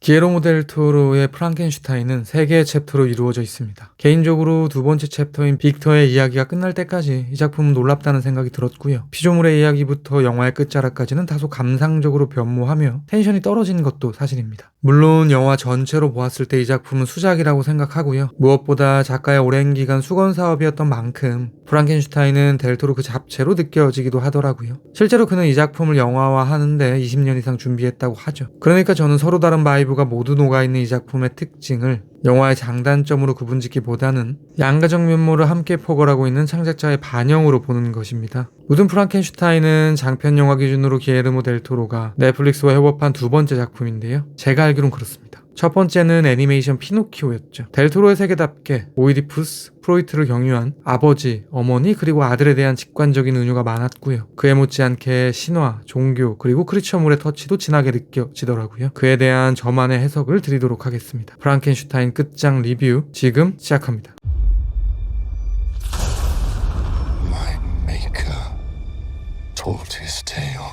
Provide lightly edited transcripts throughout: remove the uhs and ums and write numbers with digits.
기에르모 델 토로의 프랑켄슈타인은 3개의 챕터로 이루어져 있습니다. 개인적으로 두 번째 챕터인 빅터의 이야기가 끝날 때까지 이 작품은 놀랍다는 생각이 들었고요. 피조물의 이야기부터 영화의 끝자락까지는 다소 감상적으로 변모하며 텐션이 떨어진 것도 사실입니다. 물론 영화 전체로 보았을 때 이 작품은 수작이라고 생각하고요. 무엇보다 작가의 오랜 기간 수건 사업이었던 만큼 프랑켄슈타인은 델 토로 그 잡채로 느껴지기도 하더라고요. 실제로 그는 이 작품을 영화화하는데 20년 이상 준비했다고 하죠. 그러니까 저는 서로 다른 바이브가 모두 녹아있는 이 작품의 특징을 영화의 장단점으로 구분짓기보다는 양가적 면모를 함께 포괄하고 있는 창작자의 반영으로 보는 것입니다. 모든 프랑켄슈타인은 장편 영화 기준으로 기에르모 델 토로가 넷플릭스와 협업한 두 번째 작품인데요. 제가 알기론 그렇습니다. 첫 번째는 애니메이션 피노키오였죠. 델 토로의 세계답게 오이디푸스, 프로이트를 경유한 아버지, 어머니 그리고 아들에 대한 직관적인 은유가 많았고요. 그에 못지않게 신화, 종교 그리고 크리처물의 터치도 진하게 느껴지더라고요. 그에 대한 저만의 해석을 드리도록 하겠습니다. 프랑켄슈타인 끝장 리뷰 지금 시작합니다. My maker told his tale.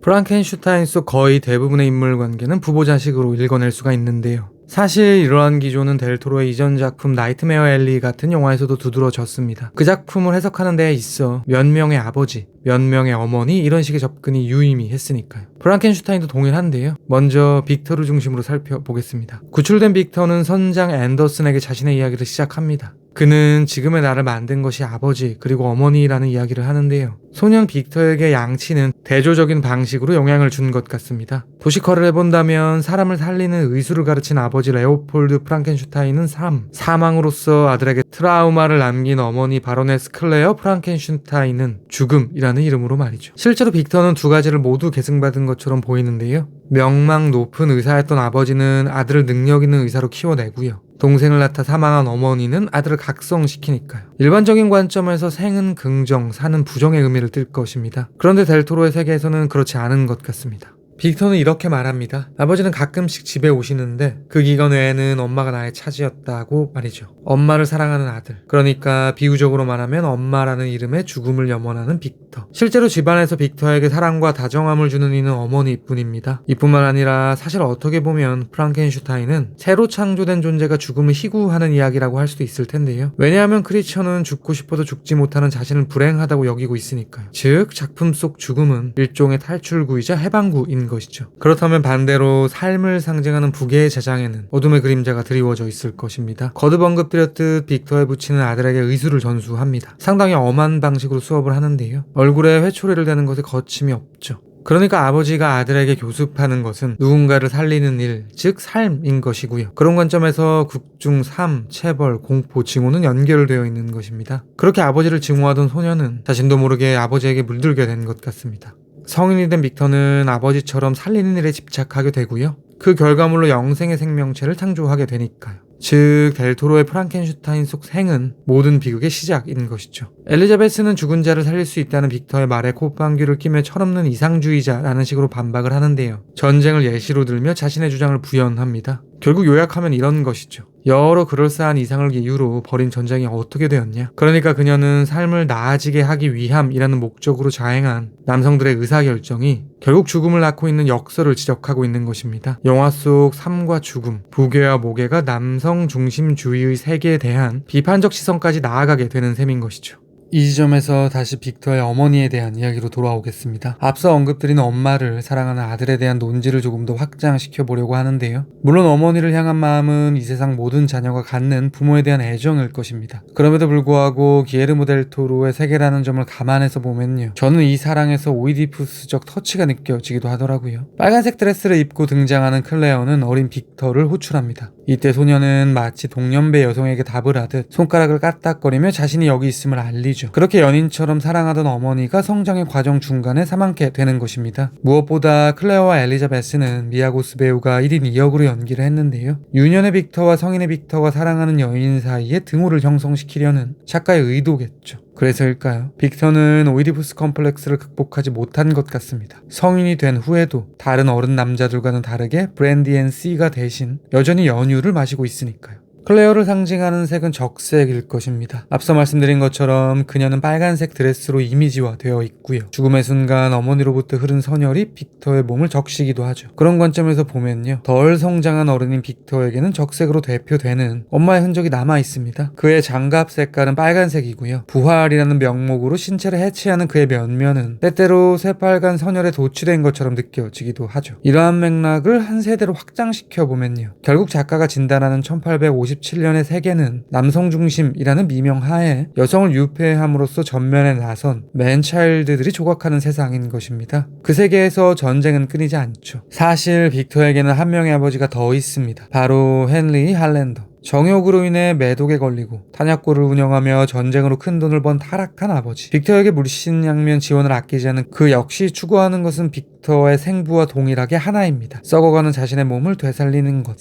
프랑켄슈타인 속 거의 대부분의 인물 관계는 부부자식으로 읽어낼 수가 있는데요. 사실 이러한 기조는 델 토로의 이전 작품 나이트메어 앨리 같은 영화에서도 두드러졌습니다. 그 작품을 해석하는 데에 있어 몇 명의 아버지, 몇 명의 어머니 이런 식의 접근이 유의미했으니까요. 프랑켄슈타인도 동일한데요. 먼저 빅터를 중심으로 살펴보겠습니다. 구출된 빅터는 선장 앤더슨에게 자신의 이야기를 시작합니다. 그는 지금의 나를 만든 것이 아버지 그리고 어머니라는 이야기를 하는데요. 소년 빅터에게 양치는 대조적인 방식으로 영향을 준 것 같습니다. 도식화를 해본다면 사람을 살리는 의술을 가르친 아버지 레오폴드 프랑켄슈타인은 사망으로써 아들에게 트라우마를 남긴 어머니 바로네스 클레어 프랑켄슈타인은 죽음이라는 이름으로 말이죠. 실제로 빅터는 두 가지를 모두 계승받은 것처럼 보이는데요. 명망 높은 의사였던 아버지는 아들을 능력 있는 의사로 키워내고요. 동생을 낳다 사망한 어머니는 아들을 각성시키니까요. 일반적인 관점에서 생은 긍정, 사는 부정의 의미를 띨 것입니다. 그런데 델 토로의 세계에서는 그렇지 않은 것 같습니다. 빅터는 이렇게 말합니다. 아버지는 가끔씩 집에 오시는데 그 기간 외에는 엄마가 나의 차지였다고 말이죠. 엄마를 사랑하는 아들. 그러니까 비유적으로 말하면 엄마라는 이름의 죽음을 염원하는 빅터. 실제로 집안에서 빅터에게 사랑과 다정함을 주는 이는 어머니뿐입니다. 이뿐만 아니라 사실 어떻게 보면 프랑켄슈타인은 새로 창조된 존재가 죽음을 희구하는 이야기라고 할 수도 있을 텐데요. 왜냐하면 크리처는 죽고 싶어도 죽지 못하는 자신을 불행하다고 여기고 있으니까요. 즉 작품 속 죽음은 일종의 탈출구이자 해방구인 것이죠. 그렇다면 반대로 삶을 상징하는 부계의 재장에는 어둠의 그림자가 드리워져 있을 것입니다. 거듭 언급드렸듯 빅터에 붙이는 아들에게 의술을 전수합니다. 상당히 엄한 방식으로 수업을 하는데요. 얼굴에 회초리를 대는 것에 거침이 없죠. 그러니까 아버지가 아들에게 교습하는 것은 누군가를 살리는 일, 즉 삶인 것이고요. 그런 관점에서 극중, 삶, 체벌, 공포, 징후는 연결되어 있는 것입니다. 그렇게 아버지를 증오하던 소녀는 자신도 모르게 아버지에게 물들게 된 것 같습니다. 성인이 된 빅터는 아버지처럼 살리는 일에 집착하게 되고요. 그 결과물로 영생의 생명체를 창조하게 되니까요. 즉 델 토로의 프랑켄슈타인 속 생은 모든 비극의 시작인 것이죠. 엘리자베스는 죽은 자를 살릴 수 있다는 빅터의 말에 콧방귀를 끼며 철없는 이상주의자라는 식으로 반박을 하는데요. 전쟁을 예시로 들며 자신의 주장을 부연합니다. 결국 요약하면 이런 것이죠. 여러 그럴싸한 이상을 이유로 벌인 전쟁이 어떻게 되었냐? 그러니까 그녀는 삶을 나아지게 하기 위함이라는 목적으로 자행한 남성들의 의사결정이 결국 죽음을 낳고 있는 역설을 지적하고 있는 것입니다. 영화 속 삶과 죽음, 부계와 모계가 남성 중심주의의 세계에 대한 비판적 시선까지 나아가게 되는 셈인 것이죠. 이 지점에서 다시 빅터의 어머니에 대한 이야기로 돌아오겠습니다. 앞서 언급드린 엄마를 사랑하는 아들에 대한 논지를 조금 더 확장시켜 보려고 하는데요. 물론 어머니를 향한 마음은 이 세상 모든 자녀가 갖는 부모에 대한 애정일 것입니다. 그럼에도 불구하고 기에르모 델 토로의 세계라는 점을 감안해서 보면요. 저는 이 사랑에서 오이디푸스적 터치가 느껴지기도 하더라고요. 빨간색 드레스를 입고 등장하는 클레어는 어린 빅터를 호출합니다. 이때 소녀는 마치 동년배 여성에게 답을 하듯 손가락을 까딱거리며 자신이 여기 있음을 알리죠. 그렇게 연인처럼 사랑하던 어머니가 성장의 과정 중간에 사망케 되는 것입니다. 무엇보다 클레어와 엘리자베스는 미아 고스 배우가 1인 2역으로 연기를 했는데요. 유년의 빅터와 성인의 빅터가 사랑하는 여인 사이에 등호를 형성시키려는 작가의 의도겠죠. 그래서일까요? 빅터는 오이디푸스 컴플렉스를 극복하지 못한 것 같습니다. 성인이 된 후에도 다른 어른 남자들과는 다르게 브랜디 앤 씨가 대신 여전히 연유를 마시고 있으니까요. 클레어를 상징하는 색은 적색일 것입니다. 앞서 말씀드린 것처럼 그녀는 빨간색 드레스로 이미지화 되어 있고요. 죽음의 순간 어머니로부터 흐른 선혈이 빅터의 몸을 적시기도 하죠. 그런 관점에서 보면요, 덜 성장한 어른인 빅터에게는 적색으로 대표되는 엄마의 흔적이 남아 있습니다. 그의 장갑 색깔은 빨간색이고요. 부활이라는 명목으로 신체를 해치하는 그의 면면은 때때로 새빨간 선혈에 도취된 것처럼 느껴지기도 하죠. 이러한 맥락을 한 세대로 확장시켜 보면요, 결국 작가가 진단하는 1857년의 세계는 남성 중심이라는 미명하에 여성을 유폐함으로써 전면에 나선 맨차일드들이 조각하는 세상인 것입니다. 그 세계에서 전쟁은 끊이지 않죠. 사실 빅터에게는 한 명의 아버지가 더 있습니다. 바로 헨리 할랜더. 정욕으로 인해 매독에 걸리고 탄약고를 운영하며 전쟁으로 큰 돈을 번 타락한 아버지. 빅터에게 물신양면 지원을 아끼지 않은 그 역시 추구하는 것은 빅터의 생부와 동일하게 하나입니다. 썩어가는 자신의 몸을 되살리는 것.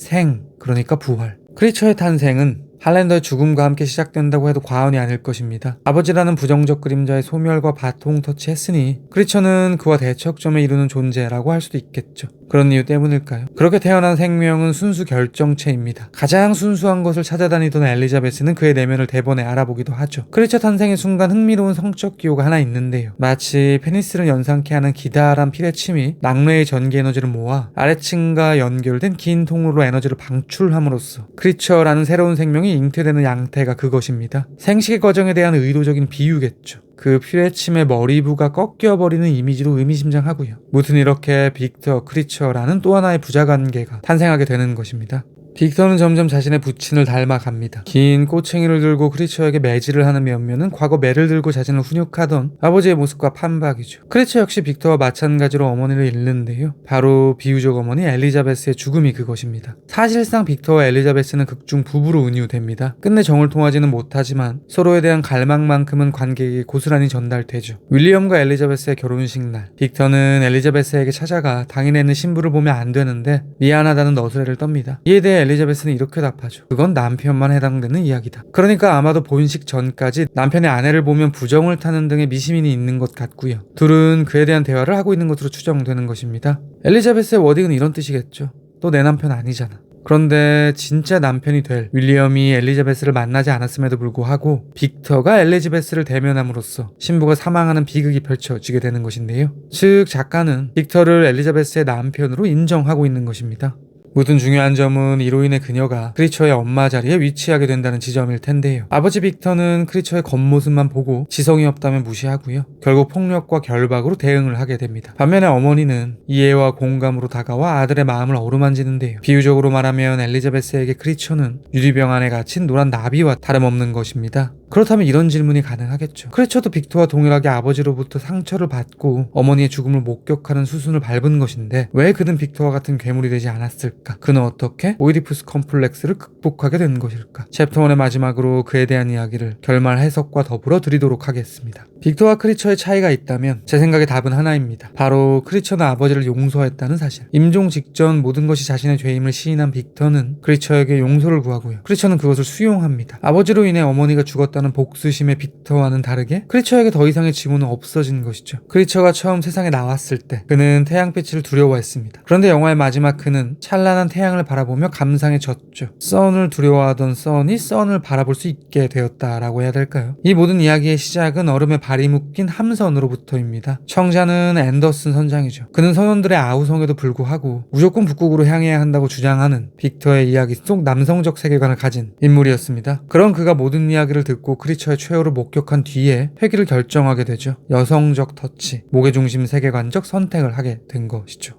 그러니까 부활. 크리처의 탄생은 할랜더의 죽음과 함께 시작된다고 해도 과언이 아닐 것입니다. 아버지라는 부정적 그림자의 소멸과 바통 터치했으니 크리처는 그와 대척점에 이루는 존재라고 할 수도 있겠죠. 그런 이유 때문일까요? 그렇게 태어난 생명은 순수 결정체입니다. 가장 순수한 것을 찾아다니던 엘리자베스는 그의 내면을 대번에 알아보기도 하죠. 크리처 탄생의 순간 흥미로운 성적 기호가 하나 있는데요. 마치 페니스를 연상케 하는 기다란 피레침이 낙뢰의 전기 에너지를 모아 아래층과 연결된 긴 통로로 에너지를 방출함으로써 크리처라는 새로운 생명이 잉태되는 양태가 그것입니다. 생식의 과정에 대한 의도적인 비유겠죠. 그 피레침의 머리부가 꺾여버리는 이미지로 의미심장하고요. 무튼 이렇게 빅터, 크리처라는 또 하나의 부자관계가 탄생하게 되는 것입니다. 빅터는 점점 자신의 부친을 닮아갑니다. 긴 꼬챙이를 들고 크리처에게 매질을 하는 면면은 과거 매를 들고 자신을 훈육하던 아버지의 모습과 판박이죠. 크리처 역시 빅터와 마찬가지로 어머니를 잃는데요. 바로 비유적 어머니 엘리자베스의 죽음이 그것입니다. 사실상 빅터와 엘리자베스는 극중 부부로 은유됩니다. 끝내 정을 통하지는 못하지만 서로에 대한 갈망만큼은 관객에게 고스란히 전달되죠. 윌리엄과 엘리자베스의 결혼식 날, 빅터는 엘리자베스에게 찾아가 당일에 있는 신부를 보면 안 되는데 미안하다는 너스레를 떱니다. 이에 대해 엘리자베스는 이렇게 답하죠. 그건 남편만 해당되는 이야기다. 그러니까 아마도 본식 전까지 남편의 아내를 보면 부정을 타는 등의 미시민이 있는 것 같고요. 둘은 그에 대한 대화를 하고 있는 것으로 추정되는 것입니다. 엘리자베스의 워딩은 이런 뜻이겠죠. 너 내 남편 아니잖아. 그런데 진짜 남편이 될 윌리엄이 엘리자베스를 만나지 않았음에도 불구하고 빅터가 엘리자베스를 대면함으로써 신부가 사망하는 비극이 펼쳐지게 되는 것인데요. 즉 작가는 빅터를 엘리자베스의 남편으로 인정하고 있는 것입니다. 무튼 중요한 점은 이로 인해 그녀가 크리처의 엄마 자리에 위치하게 된다는 지점일 텐데요. 아버지 빅터는 크리처의 겉모습만 보고 지성이 없다면 무시하고요. 결국 폭력과 결박으로 대응을 하게 됩니다. 반면에 어머니는 이해와 공감으로 다가와 아들의 마음을 어루만지는데요. 비유적으로 말하면 엘리자베스에게 크리처는 유리병 안에 갇힌 노란 나비와 다름없는 것입니다. 그렇다면 이런 질문이 가능하겠죠. 크리처도 빅터와 동일하게 아버지로부터 상처를 받고 어머니의 죽음을 목격하는 수순을 밟은 것인데 왜 그는 빅터와 같은 괴물이 되지 않았을까? 그는 어떻게 오이디푸스 컴플렉스를 극복하게 된 것일까? 챕터 1의 마지막으로 그에 대한 이야기를 결말 해석과 더불어 드리도록 하겠습니다. 빅터와 크리처의 차이가 있다면 제 생각에 답은 하나입니다. 바로 크리처는 아버지를 용서했다는 사실. 임종 직전 모든 것이 자신의 죄임을 시인한 빅터는 크리처에게 용서를 구하고요. 크리처는 그것을 수용합니다. 아버지로 인해 어머니가 죽었다는 복수심의 빅터와는 다르게 크리처에게 더 이상의 증오는 없어진 것이죠. 크리처가 처음 세상에 나왔을 때 그는 태양빛을 두려워했습니다. 그런데 영화의 마지막 그는 찬란한 태양을 바라보며 감상에 젖죠. 선을 두려워하던 선이 선을 바라볼 수 있게 되었다라고 해야 될까요? 이 모든 이야기의 시작은 얼음에 발이 묶인 함선으로부터입니다. 청자는 앤더슨 선장이죠. 그는 선원들의 아우성에도 불구하고 무조건 북극으로 향해야 한다고 주장하는 빅터의 이야기 속 남성적 세계관을 가진 인물이었습니다. 그런 그가 모든 이야기를 듣고 크리처의 최후를 목격한 뒤에 회귀를 결정하게 되죠. 여성적 터치, 무게중심 세계관적 선택을 하게 된 것이죠.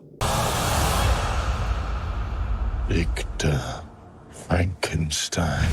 Victor Frankenstein.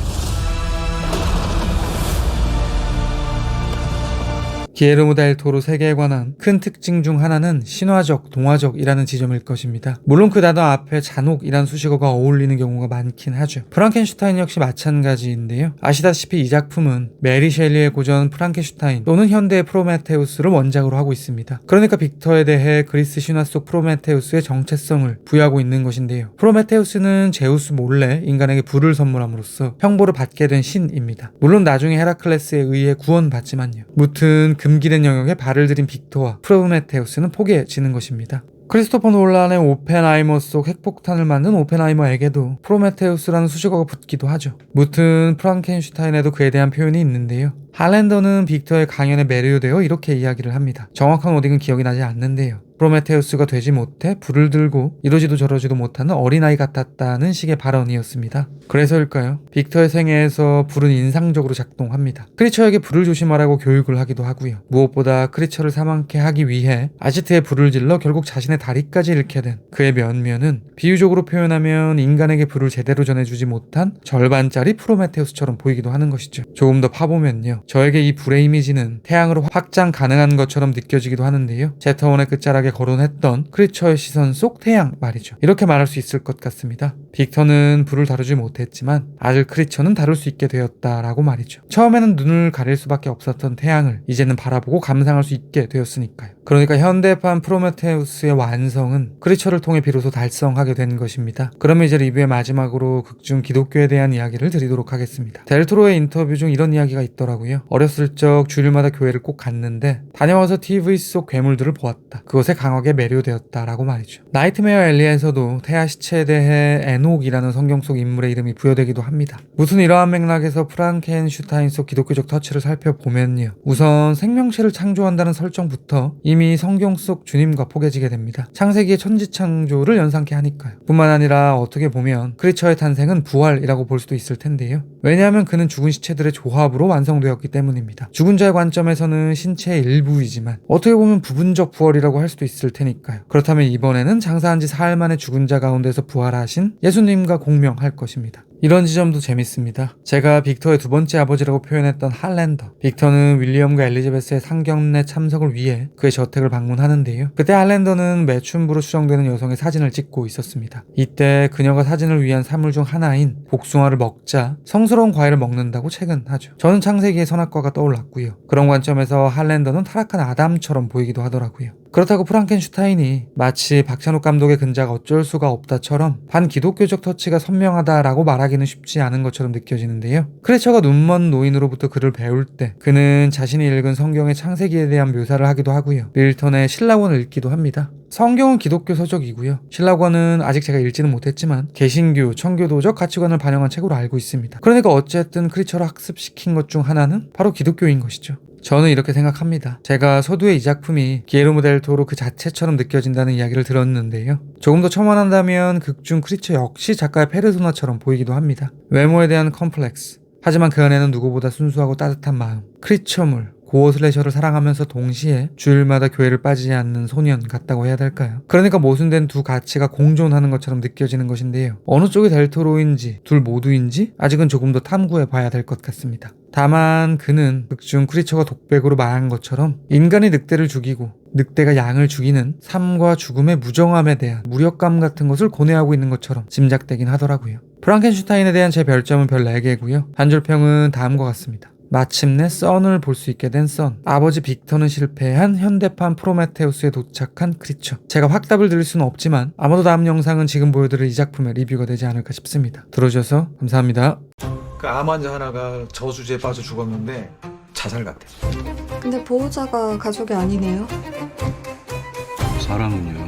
기에르모 델 토로 세계에 관한 큰 특징 중 하나는 신화적, 동화적이라는 지점일 것입니다. 물론 그 단어 앞에 잔혹이란 수식어가 어울리는 경우가 많긴 하죠. 프랑켄슈타인 역시 마찬가지인데요. 아시다시피 이 작품은 메리 셸리의 고전 프랑켄슈타인 또는 현대의 프로메테우스를 원작으로 하고 있습니다. 그러니까 빅터에 대해 그리스 신화 속 프로메테우스의 정체성을 부여하고 있는 것인데요. 프로메테우스는 제우스 몰래 인간에게 불을 선물함으로써 형벌을 받게 된 신입니다. 물론 나중에 헤라클레스에 의해 구원받지만요. 무튼 금기된 영역에 발을 들인 빅터와 프로메테우스는 포개지는 것입니다. 크리스토퍼 놀란의 오펜하이머 속 핵폭탄을 만든 오펜하이머에게도 프로메테우스라는 수식어가 붙기도 하죠. 무튼 프랑켄슈타인에도 그에 대한 표현이 있는데요. 할랜더는 빅터의 강연에 매료되어 이렇게 이야기를 합니다. 정확한 워딩은 기억이 나지 않는데요. 프로메테우스가 되지 못해 불을 들고 이러지도 저러지도 못하는 어린아이 같았다는 식의 발언이었습니다. 그래서일까요? 빅터의 생애에서 불은 인상적으로 작동합니다. 크리처에게 불을 조심하라고 교육을 하기도 하고요. 무엇보다 크리처를 사망케 하기 위해 아지트에 불을 질러 결국 자신의 다리까지 잃게 된 그의 면면은 비유적으로 표현하면 인간에게 불을 제대로 전해주지 못한 절반짜리 프로메테우스처럼 보이기도 하는 것이죠. 조금 더 파보면요. 저에게 이 불의 이미지는 태양으로 확장 가능한 것처럼 느껴지기도 하는데요. 제터원의 끝자락에 거론했던 크리처의 시선 속 태양 말이죠. 이렇게 말할 수 있을 것 같습니다. 빅터는 불을 다루지 못했지만 아들 크리처는 다룰 수 있게 되었다라고 말이죠. 처음에는 눈을 가릴 수밖에 없었던 태양을 이제는 바라보고 감상할 수 있게 되었으니까요. 그러니까 현대판 프로메테우스의 완성은 크리처를 통해 비로소 달성하게 된 것입니다. 그러면 이제 리뷰의 마지막으로 극중 기독교에 대한 이야기를 드리도록 하겠습니다. 델토로의 인터뷰 중 이런 이야기가 있더라고요. 어렸을 적 주일마다 교회를 꼭 갔는데 다녀와서 TV 속 괴물들을 보았다. 그것에 강하게 매료되었다라고 말이죠. 나이트메어 엘리에서도 태아 시체에 대해 에녹이라는 성경 속 인물의 이름이 부여되기도 합니다. 무슨 이러한 맥락에서 프랑켄슈타인 속 기독교적 터치를 살펴보면요. 우선 생명체를 창조한다는 설정부터 이미 성경 속 주님과 포개지게 됩니다. 창세기의 천지창조를 연상케 하니까요. 뿐만 아니라 어떻게 보면 크리처의 탄생은 부활이라고 볼 수도 있을 텐데요. 왜냐하면 그는 죽은 시체들의 조합으로 완성되었기 때문입니다. 죽은 자의 관점에서는 신체의 일부이지만 어떻게 보면 부분적 부활이라고 할 수도 있을 테니까요. 그렇다면 이번에는 장사한 지 사흘 만에 죽은 자 가운데서 부활하신 예수님과 공명할 것입니다. 이런 지점도 재밌습니다. 제가 빅터의 두 번째 아버지라고 표현했던 할랜더. 빅터는 윌리엄과 엘리자베스의 상견례 참석을 위해 그의 저택을 방문하는데요. 그때 할랜더는 매춘부로 추정되는 여성의 사진을 찍고 있었습니다. 이때 그녀가 사진을 위한 사물 중 하나인 복숭아를 먹자 성스러운 과일을 먹는다고 체근하죠. 저는 창세기의 선악과가 떠올랐고요. 그런 관점에서 할랜더는 타락한 아담처럼 보이기도 하더라고요. 그렇다고 프랑켄슈타인이 마치 박찬욱 감독의 근자가 어쩔 수가 없다처럼 반기독교적 터치가 선명하다라고 말하기는 쉽지 않은 것처럼 느껴지는데요. 크리처가 눈먼 노인으로부터 글을 배울 때 그는 자신이 읽은 성경의 창세기에 대한 묘사를 하기도 하고요. 밀턴의 신라권을 읽기도 합니다. 성경은 기독교 서적이고요. 신라권은 아직 제가 읽지는 못했지만 개신교, 청교도적 가치관을 반영한 책으로 알고 있습니다. 그러니까 어쨌든 크리처를 학습시킨 것 중 하나는 바로 기독교인 것이죠. 저는 이렇게 생각합니다. 제가 서두에 이 작품이 기에르모 델 토로 그 자체처럼 느껴진다는 이야기를 들었는데요. 조금 더 첨언한다면 극중 크리처 역시 작가의 페르소나처럼 보이기도 합니다. 외모에 대한 컴플렉스, 하지만 그 안에는 누구보다 순수하고 따뜻한 마음, 크리처물, 고어 슬래셔를 사랑하면서 동시에 주일마다 교회를 빠지지 않는 소년 같다고 해야 될까요? 그러니까 모순된 두 가치가 공존하는 것처럼 느껴지는 것인데요. 어느 쪽이 델토로인지 둘 모두인지 아직은 조금 더 탐구해 봐야 될 것 같습니다. 다만 그는 극중 크리처가 독백으로 말한 것처럼 인간이 늑대를 죽이고 늑대가 양을 죽이는 삶과 죽음의 무정함에 대한 무력감 같은 것을 고뇌하고 있는 것처럼 짐작되긴 하더라고요. 프랑켄슈타인에 대한 제 별점은 별 4개고요. 한 줄 평은 다음과 같습니다. 마침내 썬을 볼 수 있게 된 썬. 아버지 빅터는 실패한 현대판 프로메테우스에 도착한 크리처. 제가 확답을 드릴 수는 없지만 아마도 다음 영상은 지금 보여드릴 이 작품의 리뷰가 되지 않을까 싶습니다. 들어주셔서 감사합니다. 그 암 환자 하나가 저주제에 빠져 죽었는데 자살 같아. 근데 보호자가 가족이 아니네요. 사람은요